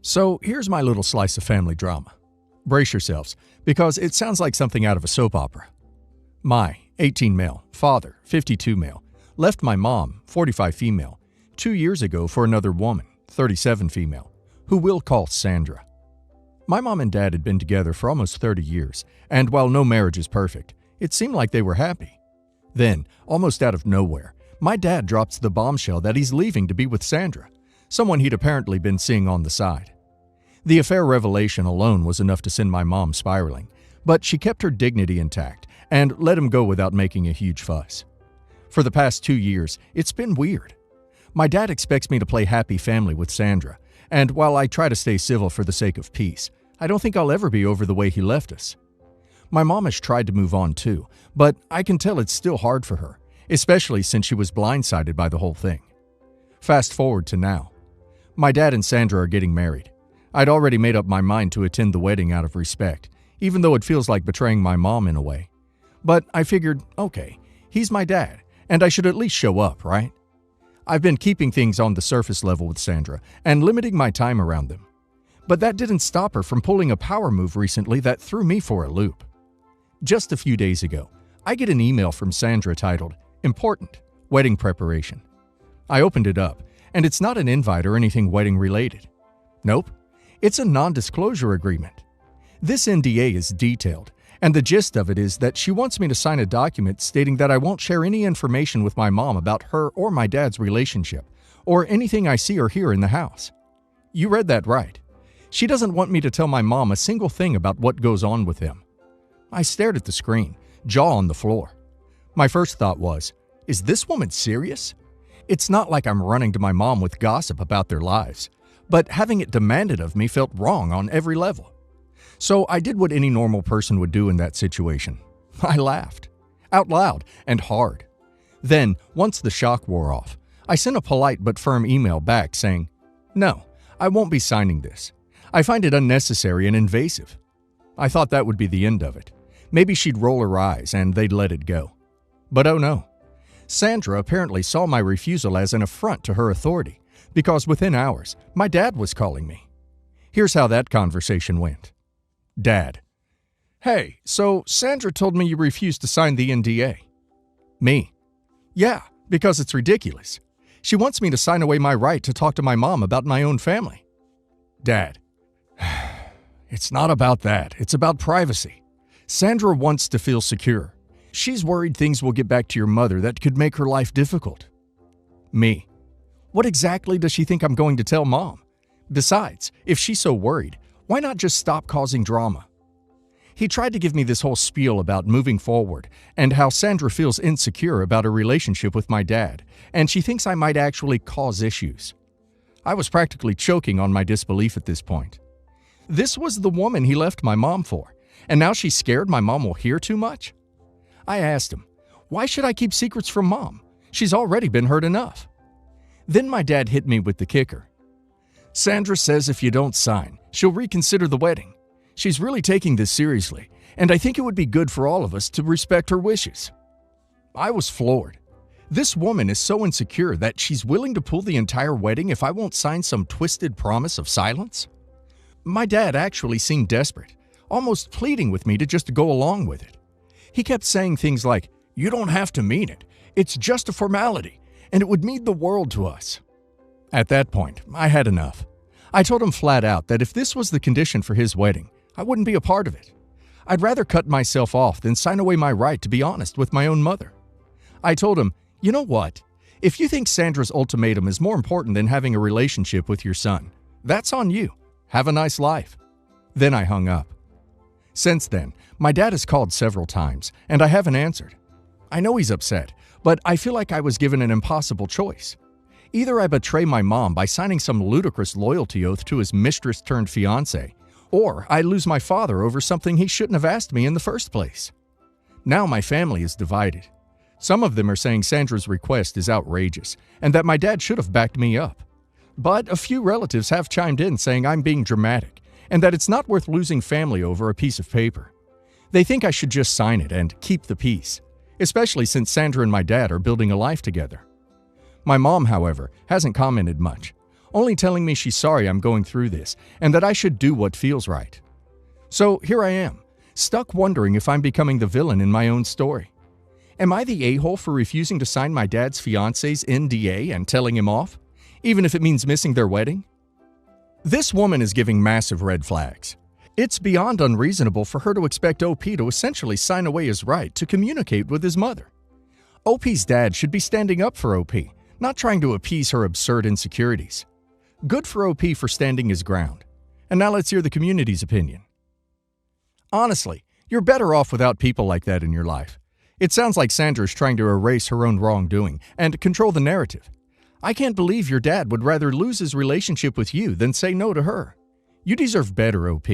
So here's my little slice of family drama. Brace yourselves, because it sounds like something out of a soap opera. My 18 male, father, 52 male, left my mom, 45 female, 2 years ago for another woman, 37 female, who we'll call Sandra. My mom and dad had been together for almost 30 years, and while no marriage is perfect, it seemed like they were happy. Then, almost out of nowhere, my dad drops the bombshell that he's leaving to be with Sandra, someone he'd apparently been seeing on the side. The affair revelation alone was enough to send my mom spiraling, but she kept her dignity intact and let him go without making a huge fuss. For the past 2 years, it's been weird. My dad expects me to play happy family with Sandra, and while I try to stay civil for the sake of peace, I don't think I'll ever be over the way he left us. My mom has tried to move on too, but I can tell it's still hard for her, especially since she was blindsided by the whole thing. Fast forward to now. My dad and Sandra are getting married. I'd already made up my mind to attend the wedding out of respect, even though it feels like betraying my mom in a way. But I figured, okay, he's my dad, and I should at least show up, right? I've been keeping things on the surface level with Sandra and limiting my time around them. But that didn't stop her from pulling a power move recently that threw me for a loop. Just a few days ago, I get an email from Sandra titled, Important, Wedding Preparation. I opened it up, and it's not an invite or anything wedding related. Nope, it's a non-disclosure agreement. This NDA is detailed, and the gist of it is that she wants me to sign a document stating that I won't share any information with my mom about her or my dad's relationship, or anything I see or hear in the house. You read that right. She doesn't want me to tell my mom a single thing about what goes on with him. I stared at the screen, jaw on the floor. My first thought was, is this woman serious? It's not like I'm running to my mom with gossip about their lives, but having it demanded of me felt wrong on every level. So I did what any normal person would do in that situation. I laughed, out loud and hard. Then, once the shock wore off, I sent a polite but firm email back saying, no, I won't be signing this. I find it unnecessary and invasive. I thought that would be the end of it. Maybe she'd roll her eyes and they'd let it go. But oh no. Sandra apparently saw my refusal as an affront to her authority, because within hours, my dad was calling me. Here's how that conversation went. Dad: Hey, so Sandra told me you refused to sign the NDA. Me: Yeah, because it's ridiculous. She wants me to sign away my right to talk to my mom about my own family. Dad: It's not about that. It's about privacy. Sandra wants to feel secure. She's worried things will get back to your mother that could make her life difficult. Me: What exactly does she think I'm going to tell Mom? Besides, if she's so worried, why not just stop causing drama? He tried to give me this whole spiel about moving forward and how Sandra feels insecure about her relationship with my dad, and she thinks I might actually cause issues. I was practically choking on my disbelief at this point. This was the woman he left my mom for, and now she's scared my mom will hear too much? I asked him, why should I keep secrets from Mom? She's already been hurt enough. Then my dad hit me with the kicker. Sandra says if you don't sign, she'll reconsider the wedding. She's really taking this seriously, and I think it would be good for all of us to respect her wishes. I was floored. This woman is so insecure that she's willing to pull the entire wedding if I won't sign some twisted promise of silence? My dad actually seemed desperate, almost pleading with me to just go along with it. He kept saying things like, you don't have to mean it. It's just a formality, and it would mean the world to us. At that point, I had enough. I told him flat out that if this was the condition for his wedding, I wouldn't be a part of it. I'd rather cut myself off than sign away my right to be honest with my own mother. I told him, you know what? If you think Sandra's ultimatum is more important than having a relationship with your son, that's on you. Have a nice life. Then I hung up. Since then, my dad has called several times, and I haven't answered. I know he's upset, but I feel like I was given an impossible choice. Either I betray my mom by signing some ludicrous loyalty oath to his mistress-turned-fiancé, or I lose my father over something he shouldn't have asked me in the first place. Now my family is divided. Some of them are saying Sandra's request is outrageous, and that my dad should have backed me up. But a few relatives have chimed in saying I'm being dramatic, and that it's not worth losing family over a piece of paper. They think I should just sign it and keep the peace, especially since Sandra and my dad are building a life together. My mom, however, hasn't commented much, only telling me she's sorry I'm going through this and that I should do what feels right. So here I am, stuck wondering if I'm becoming the villain in my own story. Am I the a-hole for refusing to sign my dad's fiancé's NDA and telling him off, even if it means missing their wedding? This woman is giving massive red flags. It's beyond unreasonable for her to expect OP to essentially sign away his right to communicate with his mother. OP's dad should be standing up for OP, not trying to appease her absurd insecurities. Good for OP for standing his ground. And now let's hear the community's opinion. Honestly, you're better off without people like that in your life. It sounds like Sandra's trying to erase her own wrongdoing and control the narrative. I can't believe your dad would rather lose his relationship with you than say no to her. You deserve better, OP.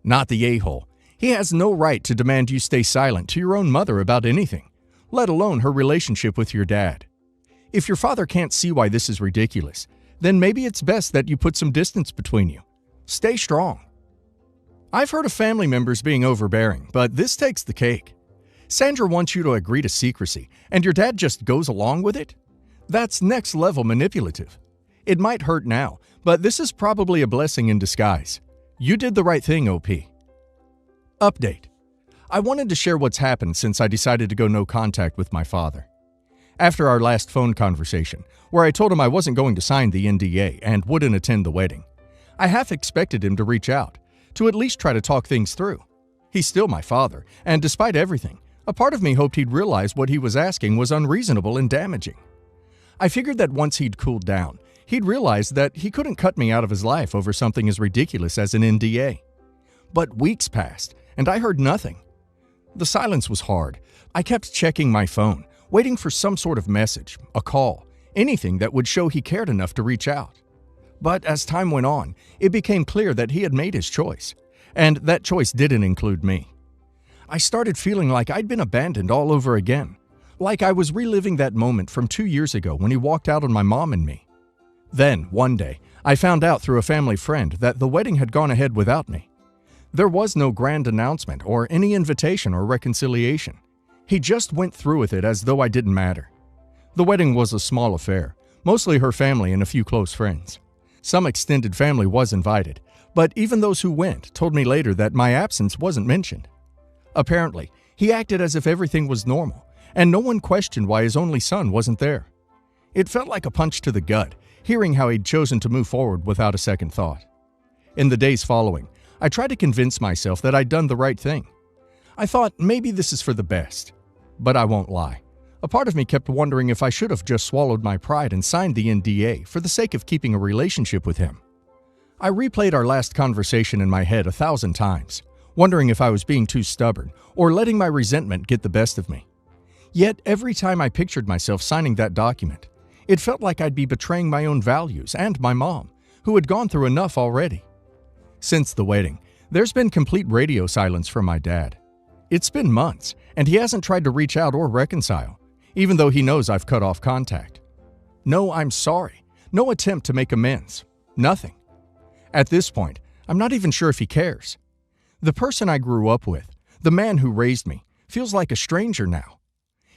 Not the a-hole. He has no right to demand you stay silent to your own mother about anything, let alone her relationship with your dad. If your father can't see why this is ridiculous, then maybe it's best that you put some distance between you. Stay strong. I've heard of family members being overbearing, but this takes the cake. Sandra wants you to agree to secrecy, and your dad just goes along with it? That's next-level manipulative. It might hurt now, but this is probably a blessing in disguise. You did the right thing, OP. Update. I wanted to share what's happened since I decided to go no contact with my father. After our last phone conversation, where I told him I wasn't going to sign the NDA and wouldn't attend the wedding, I half expected him to reach out, to at least try to talk things through. He's still my father, and despite everything, a part of me hoped he'd realize what he was asking was unreasonable and damaging. I figured that once he'd cooled down, he'd realize that he couldn't cut me out of his life over something as ridiculous as an NDA. But weeks passed, and I heard nothing. The silence was hard. I kept checking my phone, waiting for some sort of message, a call, anything that would show he cared enough to reach out. But as time went on, it became clear that he had made his choice, and that choice didn't include me. I started feeling like I'd been abandoned all over again, like I was reliving that moment from 2 years ago when he walked out on my mom and me. Then, one day, I found out through a family friend that the wedding had gone ahead without me. There was no grand announcement or any invitation or reconciliation. He just went through with it as though I didn't matter. The wedding was a small affair, mostly her family and a few close friends. Some extended family was invited, but even those who went told me later that my absence wasn't mentioned. Apparently, he acted as if everything was normal, and no one questioned why his only son wasn't there. It felt like a punch to the gut, hearing how he'd chosen to move forward without a second thought. In the days following, I tried to convince myself that I'd done the right thing. I thought maybe this is for the best. But I won't lie. A part of me kept wondering if I should have just swallowed my pride and signed the NDA for the sake of keeping a relationship with him. I replayed our last conversation in my head 1,000 times, wondering if I was being too stubborn or letting my resentment get the best of me. Yet every time I pictured myself signing that document, it felt like I'd be betraying my own values and my mom, who had gone through enough already. Since the wedding, there's been complete radio silence from my dad. It's been months, and he hasn't tried to reach out or reconcile, even though he knows I've cut off contact. No, I'm sorry. No attempt to make amends. Nothing. At this point, I'm not even sure if he cares. The person I grew up with, the man who raised me, feels like a stranger now.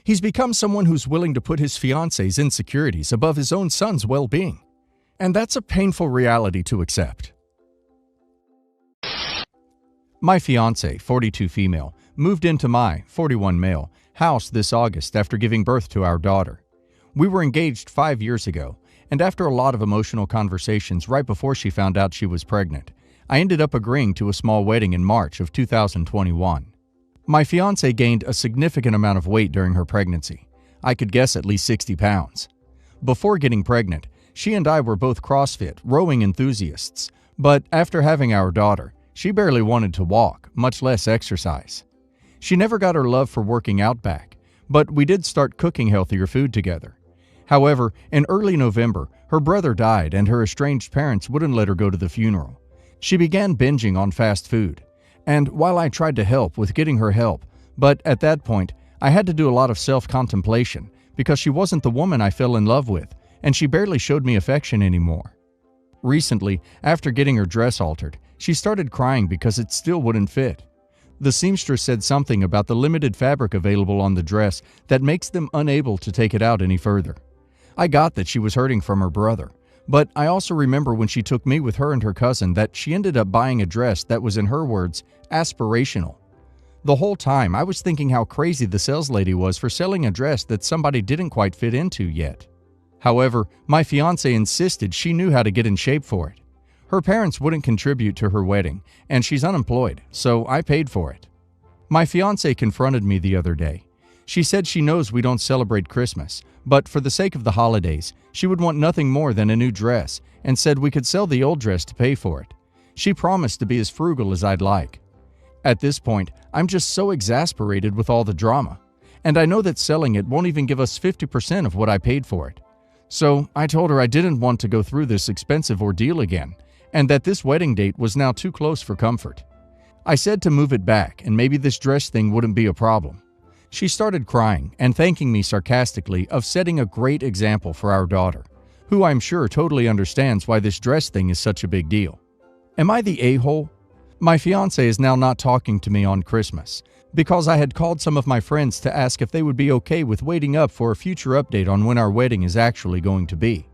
He's become someone who's willing to put his fiancé's insecurities above his own son's well-being. And that's a painful reality to accept. My fiancé, 42 female, moved into my, 41 male, house this August after giving birth to our daughter. We were engaged 5 years ago, and after a lot of emotional conversations right before she found out she was pregnant, I ended up agreeing to a small wedding in March of 2021. My fiancé gained a significant amount of weight during her pregnancy. I could guess at least 60 pounds. Before getting pregnant, she and I were both CrossFit, rowing enthusiasts, but after having our daughter, she barely wanted to walk, much less exercise. She never got her love for working out back, but we did start cooking healthier food together. However, in early November, her brother died and her estranged parents wouldn't let her go to the funeral. She began binging on fast food, and while I tried to help with getting her help, but at that point, I had to do a lot of self-contemplation because she wasn't the woman I fell in love with, and she barely showed me affection anymore. Recently, after getting her dress altered, she started crying because it still wouldn't fit. The seamstress said something about the limited fabric available on the dress that makes them unable to take it out any further. I got that she was hurting from her brother, But I also remember when she took me with her and her cousin that she ended up buying a dress that was, in her words, aspirational. The whole time I was thinking how crazy the sales lady was for selling a dress that somebody didn't quite fit into yet. However, my fiancé insisted she knew how to get in shape for it. Her parents wouldn't contribute to her wedding, and she's unemployed, so I paid for it. My fiancé confronted me the other day. She said she knows we don't celebrate Christmas, but for the sake of the holidays, she would want nothing more than a new dress and said we could sell the old dress to pay for it. She promised to be as frugal as I'd like. At this point, I'm just so exasperated with all the drama, and I know that selling it won't even give us 50% of what I paid for it. So I told her I didn't want to go through this expensive ordeal again, and that this wedding date was now too close for comfort. I said to move it back and maybe this dress thing wouldn't be a problem. She started crying and thanking me sarcastically of setting a great example for our daughter, who I'm sure totally understands why this dress thing is such a big deal. Am I the a-hole? My fiancé is now not talking to me on Christmas because I had called some of my friends to ask if they would be okay with waiting up for a future update on when our wedding is actually going to be.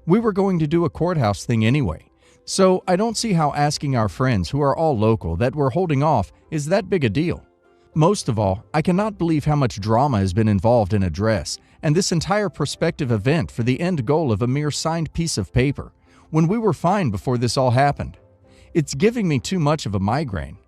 We were going to do a courthouse thing anyway, so I don't see how asking our friends who are all local that we're holding off is that big a deal. Most of all, I cannot believe how much drama has been involved in a dress and this entire prospective event for the end goal of a mere signed piece of paper, when we were fine before this all happened. It's giving me too much of a migraine.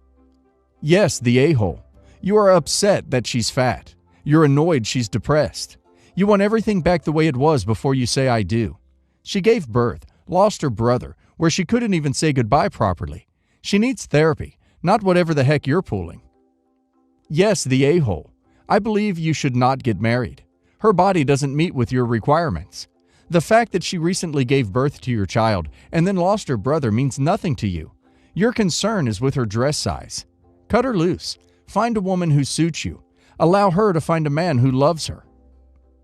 Yes, the a-hole. You are upset that she's fat. You're annoyed she's depressed. You want everything back the way it was before you say I do. She gave birth, lost her brother, where she couldn't even say goodbye properly. She needs therapy, not whatever the heck you're pulling. Yes, the a-hole. I believe you should not get married. Her body doesn't meet with your requirements. The fact that she recently gave birth to your child and then lost her brother means nothing to you. Your concern is with her dress size. Cut her loose. Find a woman who suits you. Allow her to find a man who loves her.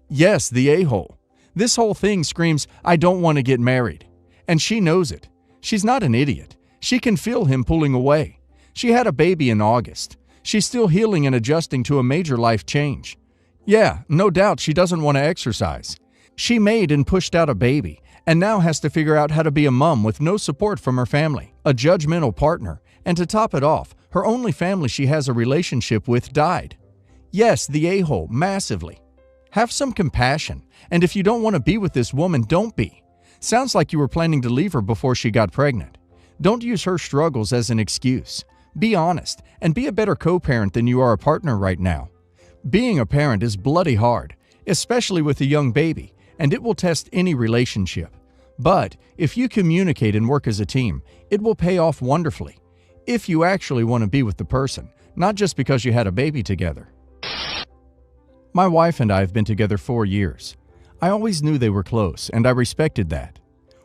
Yes, the a-hole. This whole thing screams, I don't want to get married. And she knows it. She's not an idiot. She can feel him pulling away. She had a baby in August. She's still healing and adjusting to a major life change. Yeah, no doubt she doesn't want to exercise. She made and pushed out a baby, and now has to figure out how to be a mom with no support from her family, a judgmental partner, and to top it off, her only family she has a relationship with died. Yes, the a-hole, massively. Have some compassion, and if you don't want to be with this woman, don't be. Sounds like you were planning to leave her before she got pregnant. Don't use her struggles as an excuse. Be honest, and be a better co-parent than you are a partner right now. Being a parent is bloody hard, especially with a young baby, and it will test any relationship. But if you communicate and work as a team, it will pay off wonderfully. If you actually want to be with the person, not just because you had a baby together. My wife and I have been together 4 years. I always knew they were close, and I respected that.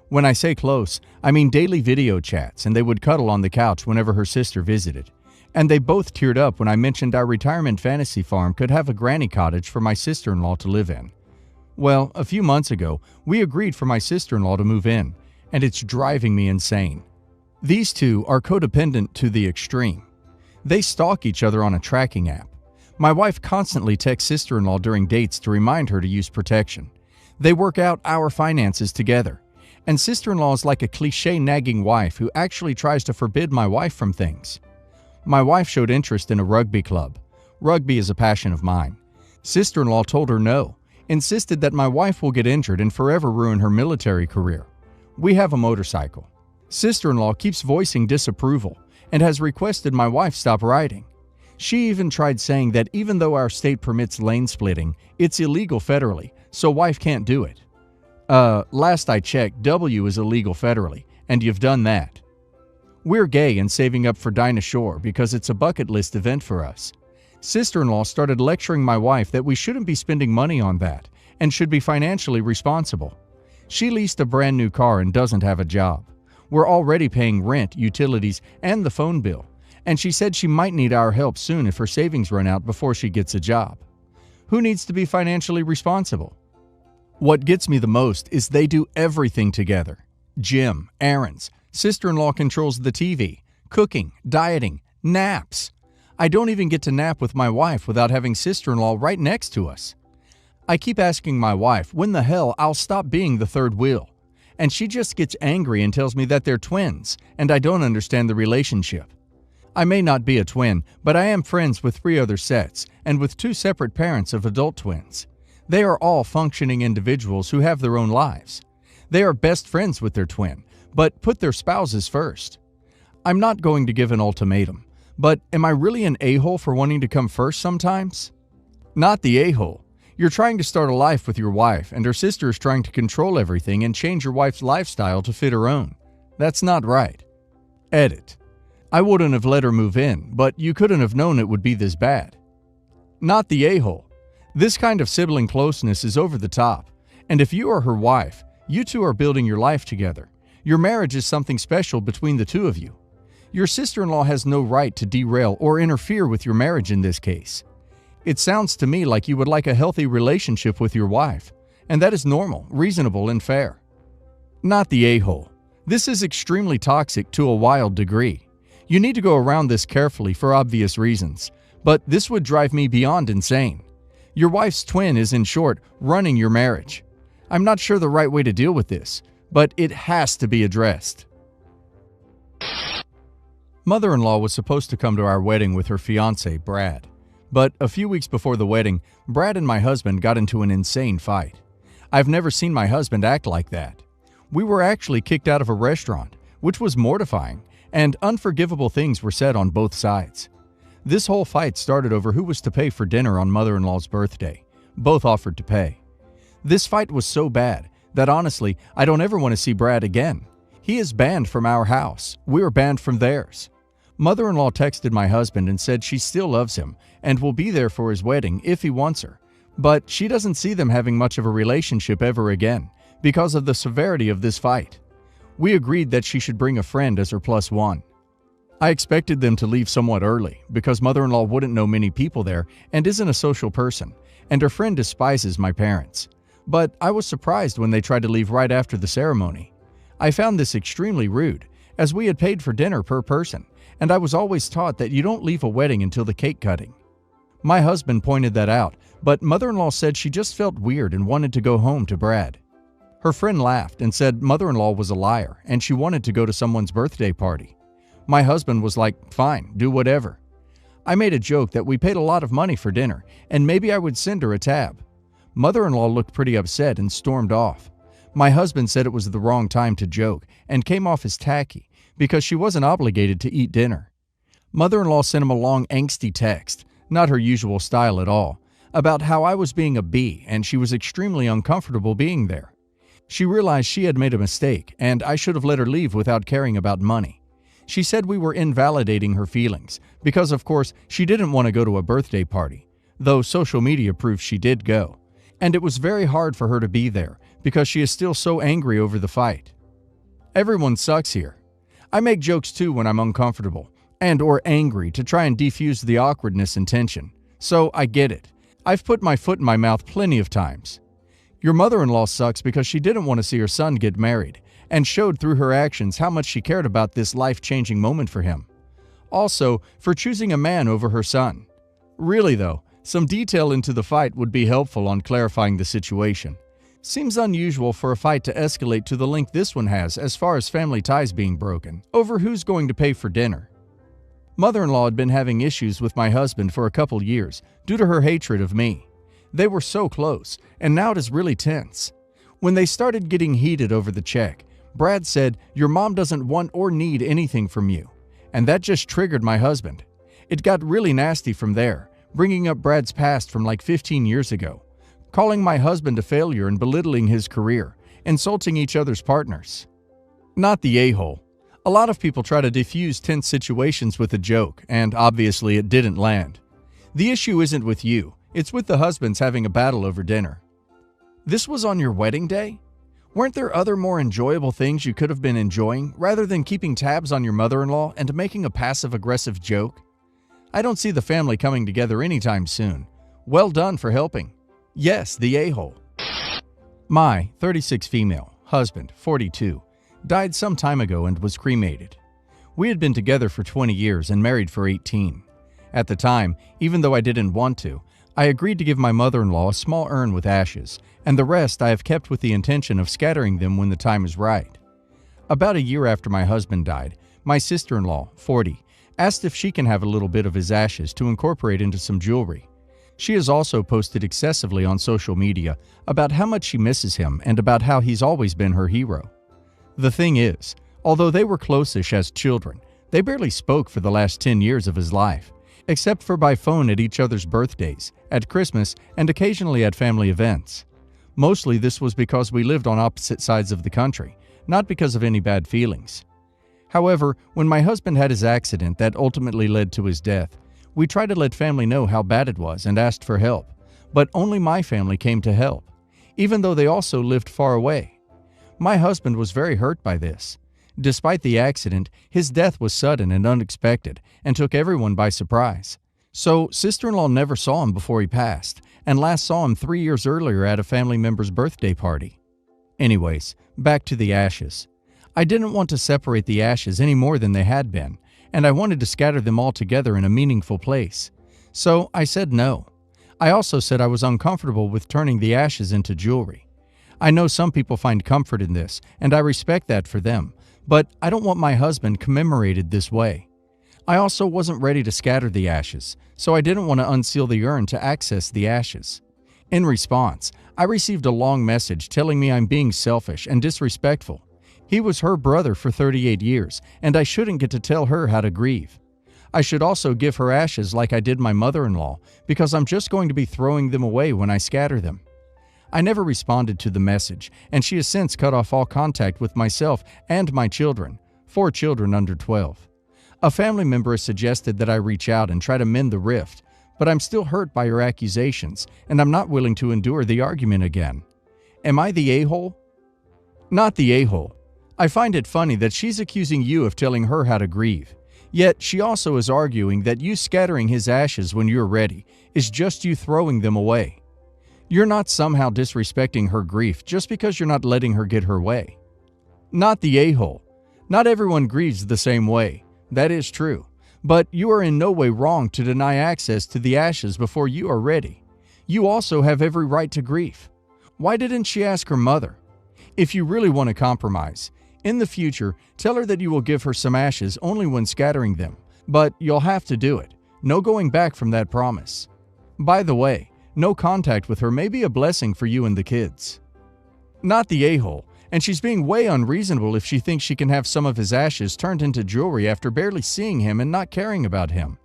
When I say close, I mean daily video chats, and they would cuddle on the couch whenever her sister visited. And they both teared up when I mentioned our retirement fantasy farm could have a granny cottage for my sister-in-law to live in. Well, a few months ago, we agreed for my sister-in-law to move in, and it's driving me insane. These two are codependent to the extreme. They stalk each other on a tracking app. My wife constantly texts sister-in-law during dates to remind her to use protection. They work out our finances together. And sister-in-law is like a cliché nagging wife who actually tries to forbid my wife from things. My wife showed interest in a rugby club. Rugby is a passion of mine. Sister-in-law told her no, insisted that my wife will get injured and forever ruin her military career. We have a motorcycle. Sister-in-law keeps voicing disapproval and has requested my wife stop riding. She even tried saying that even though our state permits lane splitting, it's illegal federally, so wife can't do it. Last I checked, W is illegal federally, and you've done that. We're gay and saving up for Dinah Shore because it's a bucket list event for us. Sister-in-law started lecturing my wife that we shouldn't be spending money on that and should be financially responsible. She leased a brand new car and doesn't have a job. We're already paying rent, utilities, and the phone bill, and she said she might need our help soon if her savings run out before she gets a job. Who needs to be financially responsible? What gets me the most is they do everything together. Gym, errands, sister-in-law controls the TV, cooking, dieting, naps. I don't even get to nap with my wife without having sister-in-law right next to us. I keep asking my wife when the hell I'll stop being the third wheel. and she just gets angry and tells me that they're twins, and I don't understand the relationship. I may not be a twin, but I am friends with 3 other sets, and with 2 separate parents of adult twins. They are all functioning individuals who have their own lives. They are best friends with their twin, but put their spouses first. I'm not going to give an ultimatum, but am I really an a-hole for wanting to come first sometimes? Not the a-hole. You're trying to start a life with your wife, and her sister is trying to control everything and change your wife's lifestyle to fit her own. That's not right. Edit. I wouldn't have let her move in, but you couldn't have known it would be this bad. Not the a-hole. This kind of sibling closeness is over the top, and if you are her wife, you two are building your life together. Your marriage is something special between the two of you. Your sister-in-law has no right to derail or interfere with your marriage in this case. It sounds to me like you would like a healthy relationship with your wife, and that is normal, reasonable, and fair. Not the a-hole. This is extremely toxic to a wild degree. You need to go around this carefully for obvious reasons, but this would drive me beyond insane. Your wife's twin is, in short, running your marriage. I'm not sure the right way to deal with this, but it has to be addressed. Mother-in-law was supposed to come to our wedding with her fiancé, Brad. But a few weeks before the wedding, Brad and my husband got into an insane fight. I've never seen my husband act like that. We were actually kicked out of a restaurant, which was mortifying, and unforgivable things were said on both sides. This whole fight started over who was to pay for dinner on mother-in-law's birthday. Both offered to pay. This fight was so bad that honestly, I don't ever want to see Brad again. He is banned from our house. We're banned from theirs. Mother-in-law texted my husband and said she still loves him and will be there for his wedding if he wants her. But she doesn't see them having much of a relationship ever again because of the severity of this fight. We agreed that she should bring a friend as her +1. I expected them to leave somewhat early because mother-in-law wouldn't know many people there and isn't a social person, and her friend despises my parents. But I was surprised when they tried to leave right after the ceremony. I found this extremely rude, as we had paid for dinner per person, and I was always taught that you don't leave a wedding until the cake cutting. My husband pointed that out, but mother-in-law said she just felt weird and wanted to go home to Brad. Her friend laughed and said mother-in-law was a liar and she wanted to go to someone's birthday party. My husband was like, fine, do whatever. I made a joke that we paid a lot of money for dinner and maybe I would send her a tab. Mother-in-law looked pretty upset and stormed off. My husband said it was the wrong time to joke and came off as tacky because she wasn't obligated to eat dinner. Mother-in-law sent him a long angsty text, not her usual style at all, about how I was being a B and she was extremely uncomfortable being there. She realized she had made a mistake and I should have let her leave without caring about money. She said we were invalidating her feelings because, of course, she didn't want to go to a birthday party, though social media proves she did go. And it was very hard for her to be there because she is still so angry over the fight. Everyone sucks here. I make jokes too when I'm uncomfortable and or angry to try and defuse the awkwardness and tension. So I get it. I've put my foot in my mouth plenty of times. Your mother-in-law sucks because she didn't want to see her son get married and showed through her actions how much she cared about this life-changing moment for him. Also, for choosing a man over her son. Really though, some detail into the fight would be helpful on clarifying the situation. Seems unusual for a fight to escalate to the length this one has as far as family ties being broken over who's going to pay for dinner. Mother-in-law had been having issues with my husband for a couple years due to her hatred of me. They were so close, and now it is really tense. When they started getting heated over the check, Brad said, "Your mom doesn't want or need anything from you." And that just triggered my husband. It got really nasty from there, bringing up Brad's past from like 15 years ago, calling my husband a failure and belittling his career, insulting each other's partners. Not the a-hole. A lot of people try to defuse tense situations with a joke, and obviously it didn't land. The issue isn't with you, it's with the husbands having a battle over dinner. This was on your wedding day? Weren't there other more enjoyable things you could have been enjoying rather than keeping tabs on your mother-in-law and making a passive-aggressive joke? I don't see the family coming together anytime soon. Well done for helping. Yes, the a-hole. My 36 female, husband, 42, died some time ago and was cremated. We had been together for 20 years and married for 18. At the time, even though I didn't want to, I agreed to give my mother-in-law a small urn with ashes, and the rest I have kept with the intention of scattering them when the time is right. About a year after my husband died, my sister-in-law, 40, asked if she can have a little bit of his ashes to incorporate into some jewelry. She has also posted excessively on social media about how much she misses him and about how he's always been her hero. The thing is, although they were close-ish as children, they barely spoke for the last 10 years of his life, except for by phone at each other's birthdays, at Christmas, and occasionally at family events. Mostly this was because we lived on opposite sides of the country, not because of any bad feelings. However, when my husband had his accident that ultimately led to his death, we tried to let family know how bad it was and asked for help, but only my family came to help, even though they also lived far away. My husband was very hurt by this. Despite the accident, his death was sudden and unexpected and took everyone by surprise. So, sister-in-law never saw him before he passed, and last saw him 3 years earlier at a family member's birthday party. Anyways, back to the ashes. I didn't want to separate the ashes any more than they had been, and I wanted to scatter them all together in a meaningful place. So I said no. I also said I was uncomfortable with turning the ashes into jewelry. I know some people find comfort in this, and I respect that for them, but I don't want my husband commemorated this way. I also wasn't ready to scatter the ashes, so I didn't want to unseal the urn to access the ashes. In response, I received a long message telling me I'm being selfish and disrespectful. He was her brother for 38 years, and I shouldn't get to tell her how to grieve. I should also give her ashes like I did my mother-in-law, because I'm just going to be throwing them away when I scatter them. I never responded to the message, and she has since cut off all contact with myself and my children, 4 children under 12. A family member has suggested that I reach out and try to mend the rift, but I'm still hurt by her accusations, and I'm not willing to endure the argument again. Am I the a-hole? Not the a-hole. I find it funny that she's accusing you of telling her how to grieve. Yet she also is arguing that you scattering his ashes when you're ready is just you throwing them away. You're not somehow disrespecting her grief just because you're not letting her get her way. Not the a-hole. Not everyone grieves the same way. That is true. But you are in no way wrong to deny access to the ashes before you are ready. You also have every right to grief. Why didn't she ask her mother? If you really want to compromise, in the future, tell her that you will give her some ashes only when scattering them, but you'll have to do it. No going back from that promise. By the way, no contact with her may be a blessing for you and the kids. Not the a-hole, and she's being way unreasonable if she thinks she can have some of his ashes turned into jewelry after barely seeing him and not caring about him.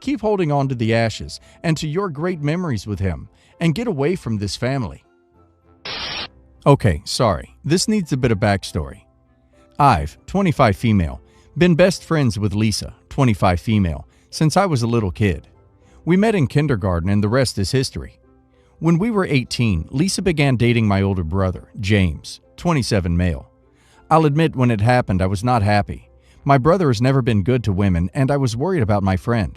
Keep holding on to the ashes and to your great memories with him, and get away from this family. Okay, sorry, this needs a bit of backstory. I've, 25 female, been best friends with Lisa, 25 female, since I was a little kid. We met in kindergarten and the rest is history. When we were 18, Lisa began dating my older brother, James, 27 male. I'll admit when it happened I was not happy. My brother has never been good to women and I was worried about my friend.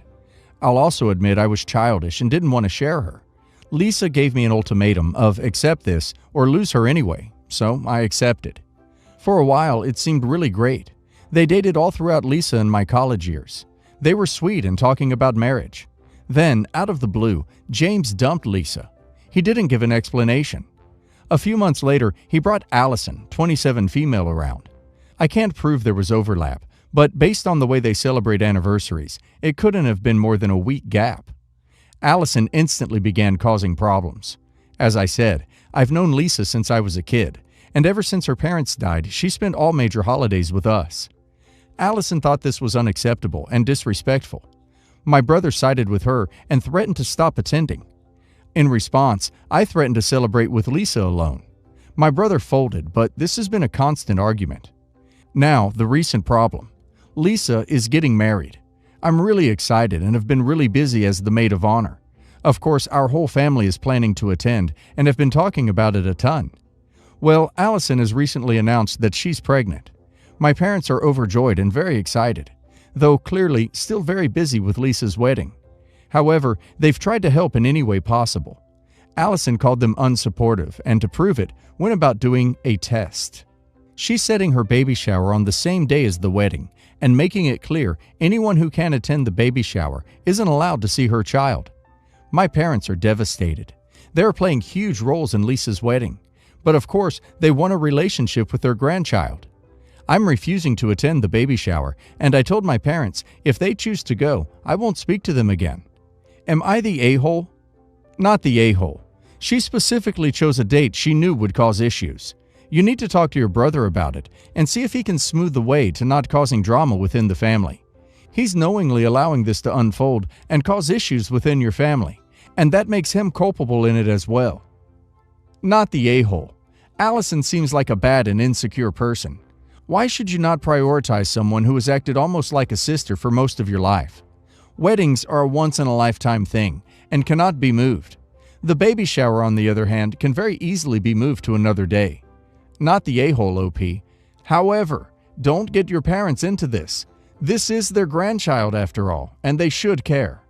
I'll also admit I was childish and didn't want to share her. Lisa gave me an ultimatum of accept this or lose her anyway, so I accepted. For a while, it seemed really great. They dated all throughout Lisa and my college years. They were sweet and talking about marriage. Then, out of the blue, James dumped Lisa. He didn't give an explanation. A few months later, he brought Allison, 27 female, around. I can't prove there was overlap, but based on the way they celebrate anniversaries, it couldn't have been more than a week gap. Allison instantly began causing problems. As I said, I've known Lisa since I was a kid, and ever since her parents died, she spent all major holidays with us. Allison thought this was unacceptable and disrespectful. My brother sided with her and threatened to stop attending. In response, I threatened to celebrate with Lisa alone. My brother folded, but this has been a constant argument. Now, the recent problem. Lisa is getting married. I'm really excited and have been really busy as the maid of honor. Of course, our whole family is planning to attend and have been talking about it a ton. Well, Allison has recently announced that she's pregnant. My parents are overjoyed and very excited, though clearly still very busy with Lisa's wedding. However, they've tried to help in any way possible. Allison called them unsupportive and to prove it, went about doing a test. She's setting her baby shower on the same day as the wedding and making it clear anyone who can't attend the baby shower isn't allowed to see her child. My parents are devastated. They are playing huge roles in Lisa's wedding, but of course, they want a relationship with their grandchild. I'm refusing to attend the baby shower, and I told my parents if they choose to go, I won't speak to them again. Am I the a-hole? Not the a-hole. She specifically chose a date she knew would cause issues. You need to talk to your brother about it and see if he can smooth the way to not causing drama within the family. He's knowingly allowing this to unfold and cause issues within your family, and that makes him culpable in it as well. Not the a-hole. Allison seems like a bad and insecure person. Why should you not prioritize someone who has acted almost like a sister for most of your life? Weddings are a once-in-a-lifetime thing and cannot be moved. The baby shower, on the other hand, can very easily be moved to another day. Not the a-hole, OP. However, don't get your parents into this. This is their grandchild after all, and they should care.